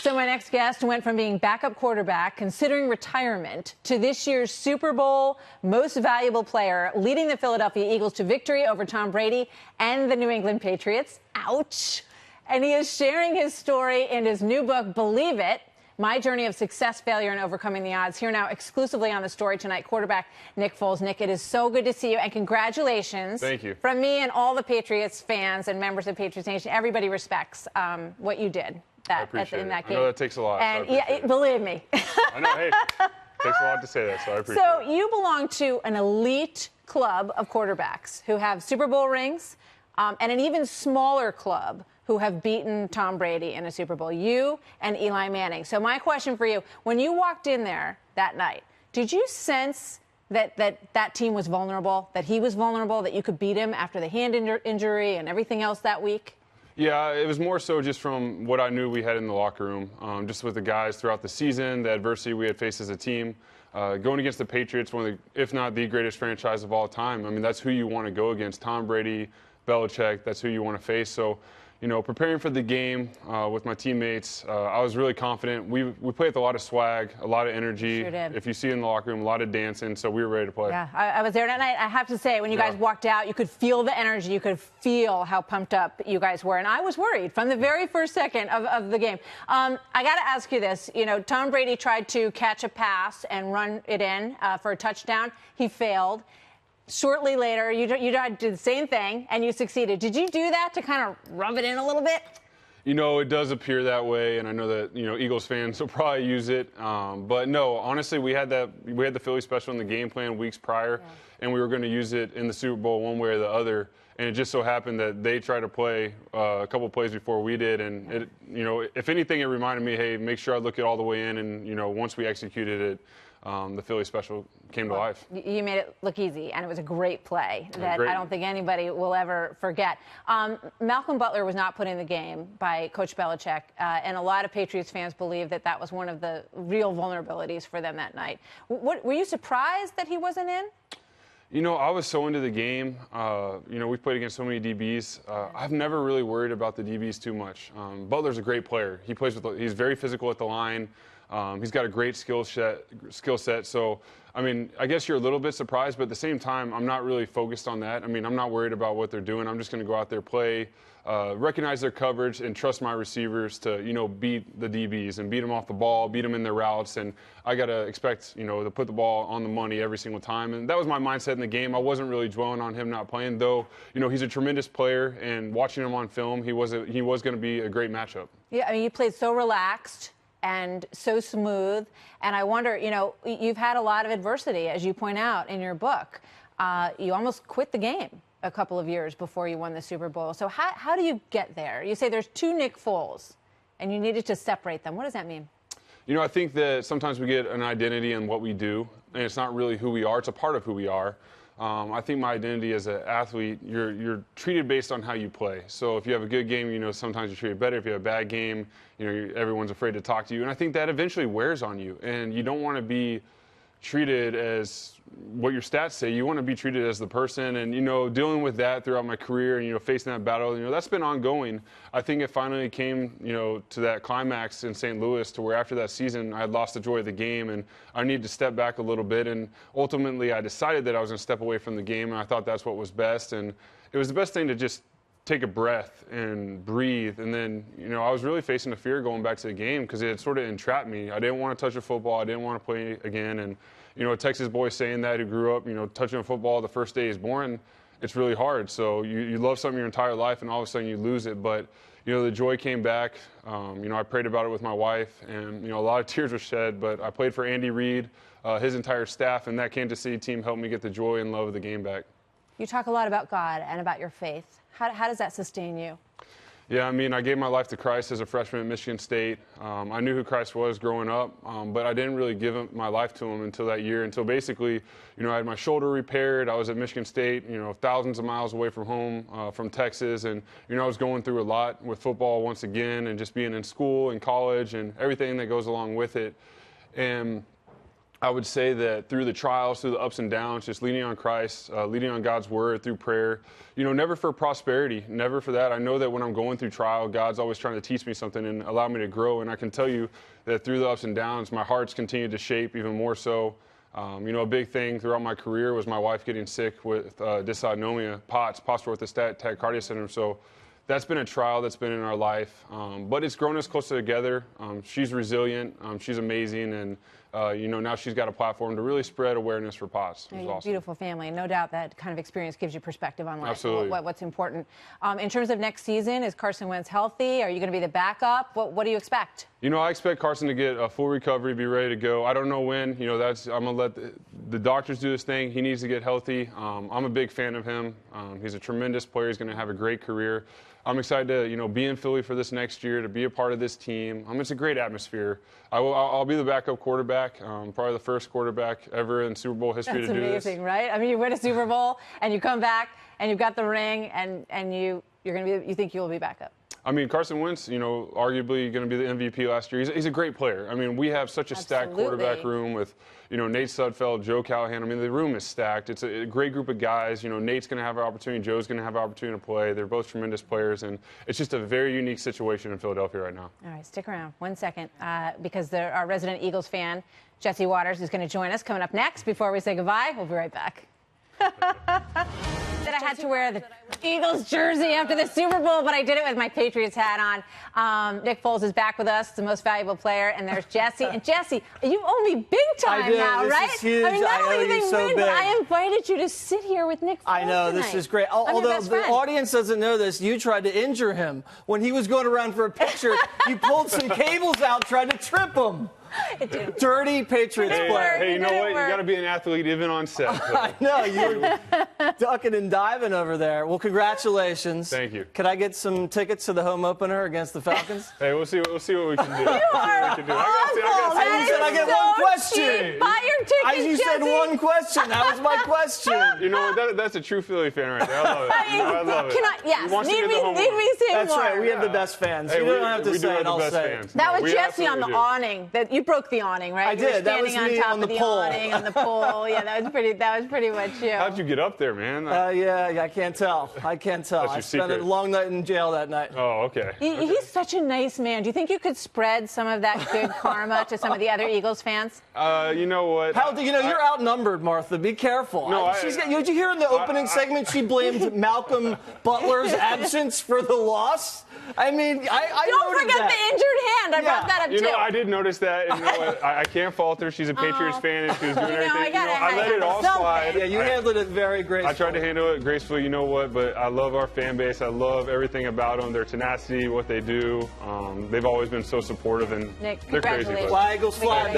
So my next guest went from being backup quarterback, considering retirement, to this year's Super Bowl most valuable player, leading the Philadelphia Eagles to victory over Tom Brady and the New England Patriots. Ouch. And he is sharing his story in his new book, Believe It, My Journey of Success, Failure, and Overcoming the Odds. Here now exclusively on The Story tonight, quarterback Nick Foles. Nick, it is so good to see you, and congratulations. Thank you. From me and all the Patriots fans and members of Patriots Nation. Everybody respects what you did in that game. I know that takes a lot. And so believe me. I know, hey, takes a lot to say that, so I appreciate it. So you belong to an elite club of quarterbacks who have Super Bowl rings, and an even smaller club who have beaten Tom Brady in a Super Bowl, you and Eli Manning. So my question for you, when you walked in there that night, did you sense that team was vulnerable, that he was vulnerable, that you could beat him after the hand injury and everything else that week? Yeah, it was more so just from what I knew we had in the locker room, just with the guys throughout the season, the adversity we had faced as a team. Going against the Patriots, one of the, if not the greatest franchise of all time, I mean, that's who you want to go against. Tom Brady, Belichick, that's who you want to face. So, you know, preparing for the game with my teammates, I was really confident. We played with a lot of swag, a lot of energy. Sure did. If you see in the locker room, a lot of dancing, so we were ready to play. Yeah, I was there that night. I have to say, when you guys walked out, you could feel the energy. You could feel how pumped up you guys were. And I was worried from the very first second of the game. I got to ask you this. You know, Tom Brady tried to catch a pass and run it in for a touchdown. He failed. Shortly later, you did the same thing, and you succeeded. Did you do that to kind of rub it in a little bit? You know, it does appear that way, and I know that, you know, Eagles fans will probably use it. But no, honestly, we had the Philly special in the game plan weeks prior, and we were going to use it in the Super Bowl one way or the other. And it just so happened that they tried to play a couple plays before we did, and it, you know, if anything, it reminded me, hey, make sure I look it all the way in, and you know, once we executed it, the Philly special came to life. You made it look easy, and it was a great play that I don't think anybody will ever forget. Malcolm Butler was not put in the game by Coach Belichick, and a lot of Patriots fans believe that was one of the real vulnerabilities for them that night. Were you surprised that he wasn't in? You know, I was so into the game. You know, we've played against so many DBs. I've never really worried about the DBs too much. Butler's a great player. He's very physical at the line. He's got a great skill set. So, I mean, I guess you're a little bit surprised, but at the same time, I'm not really focused on that. I mean, I'm not worried about what they're doing. I'm just going to go out there, play, recognize their coverage, and trust my receivers to, you know, beat the DBs and beat them off the ball, beat them in their routes. And I got to expect, you know, to put the ball on the money every single time. And that was my mindset in the game. I wasn't really dwelling on him not playing, though, you know, he's a tremendous player. And watching him on film, he was going to be a great matchup. Yeah, I mean, you played so relaxed and so smooth. And I wonder, you know, you've had a lot of adversity, as you point out in your book. You almost quit the game a couple of years before you won the Super Bowl. So how do you get there? You say there's two Nick Foles, and you needed to separate them. What does that mean? You know, I think that sometimes we get an identity in what we do, and it's not really who we are. It's a part of who we are. I think my identity as an athlete, you're treated based on how you play. So if you have a good game, you know, sometimes you're treated better. If you have a bad game, you know, everyone's afraid to talk to you. And I think that eventually wears on you. And you don't want to be treated as what your stats say. You want to be treated as the person. And, you know, dealing with that throughout my career and, you know, facing that battle, you know, that's been ongoing. I think it finally came, you know, to that climax in St. Louis, to where after that season I had lost the joy of the game and I needed to step back a little bit. And ultimately I decided that I was going to step away from the game, and I thought that's what was best. And it was the best thing to just take a breath and breathe. And then, you know, I was really facing the fear going back to the game because it had sort of entrapped me. I didn't want to touch a football. I didn't want to play again. And, you know, a Texas boy saying that, who grew up, you know, touching a football the first day he's born, it's really hard. So you love something your entire life, and all of a sudden you lose it. But, you know, the joy came back. You know, I prayed about it with my wife, and, you know, a lot of tears were shed. But I played for Andy Reid, his entire staff, and that Kansas City team helped me get the joy and love of the game back. You talk a lot about God and about your faith. How does that sustain you? Yeah, I mean, I gave my life to Christ as a freshman at Michigan State. I knew who Christ was growing up, but I didn't really give my life to him until that year, until basically, you know, I had my shoulder repaired. I was at Michigan State, you know, thousands of miles away from home, from Texas, and, you know, I was going through a lot with football once again, and just being in school and college and everything that goes along with it. And I would say that through the trials, through the ups and downs, just leaning on Christ, leaning on God's word through prayer, never for prosperity, never for that. I know that when I'm going through trial, God's always trying to teach me something and allow me to grow. And I can tell you that through the ups and downs, my heart's continued to shape even more so. A big thing throughout my career was my wife getting sick with dysautonomia, POTS, postural orthostatic tachycardia syndrome. So that's been a trial that's been in our life, but it's grown us closer together. She's resilient, she's amazing, and now she's got a platform to really spread awareness for POTS. You're a beautiful family, and no doubt that kind of experience gives you perspective on life. Absolutely. What's important. In terms of next season, is Carson Wentz healthy? Are you going to be the backup? What do you expect? I expect Carson to get a full recovery, be ready to go. I don't know when. I'm going to let the doctors do this thing. He needs to get healthy. I'm a big fan of him. He's a tremendous player. He's going to have a great career. I'm excited to, be in Philly for this next year, to be a part of this team. It's a great atmosphere. I'll be the backup quarterback, probably the first quarterback ever in Super Bowl history to do this. That's amazing, right? I mean, you win a Super Bowl, and you come back, and you've got the ring, and you think you'll be backup. Carson Wentz, arguably going to be the MVP last year. He's a great player. We have such a stacked quarterback room with, Nate Sudfeld, Joe Callahan. The room is stacked. It's a great group of guys. Nate's going to have an opportunity. Joe's going to have an opportunity to play. They're both tremendous players, and it's just a very unique situation in Philadelphia right now. All right, stick around 1 second, because our resident Eagles fan, Jesse Waters, is going to join us coming up next. Before we say goodbye, we'll be right back. That I had to wear the Eagles jersey after the Super Bowl, but I did it with my Patriots hat on. Nick Foles is back with us, the most valuable player, and there's Jesse. And Jesse, you owe me big time now, this right? Is huge. Not only did they win, big. but I invited you to sit here with Nick Foles. I know, tonight. this is great. Although the friend. audience doesn't know this, you tried to injure him. When he was going around for a picture, you pulled some cables out, tried to trip him. Dirty Patriots player. Hey, you know what? You got to be an athlete even on set. So. I know, you were ducking and diving over there. Well, congratulations. Thank you. Could I get some tickets to the home opener against the Falcons? Hey, we'll see what we can do. You are awful. You said I get one question. Cheap. Buy your tickets, You said Jesse. one question. That was my question. You know what? That's a true Philly fan right there. I love it. I love it. Yes. He wants to Need get the home me say That's more. right. We have the best fans. Hey, you don't have to we say do have it. the I'll best say it. fans. That was We Jesse on the absolutely do. awning. You broke the awning, right? I You were did. That was standing me on top on of the the pole. awning on the pole. Yeah, that was pretty much you. How'd you get up there, man? Yeah, I can't tell. I can't tell. That's I your spent secret. a long night in jail that night. Oh, okay. He's such a nice man. Do you think you could spread some of that good karma to some of the other Eagles fans? You know what? You're outnumbered, Martha. Be careful. No, did you hear in the opening segment she blamed Malcolm Butler's absence for the loss? I Don't noted forget that. the injured hand. I brought that up too. I did notice that. And you know what? I can't fault her. She's a Patriots fan, and she was doing everything. I let it all slide. Yeah, you handled it very gracefully. I tried to handle it gracefully, you know what, but I love our fan base. I love everything about them, their tenacity, what they do. They've always been so supportive, and Nick, they're crazy. congratulations. Fly Eagles fly.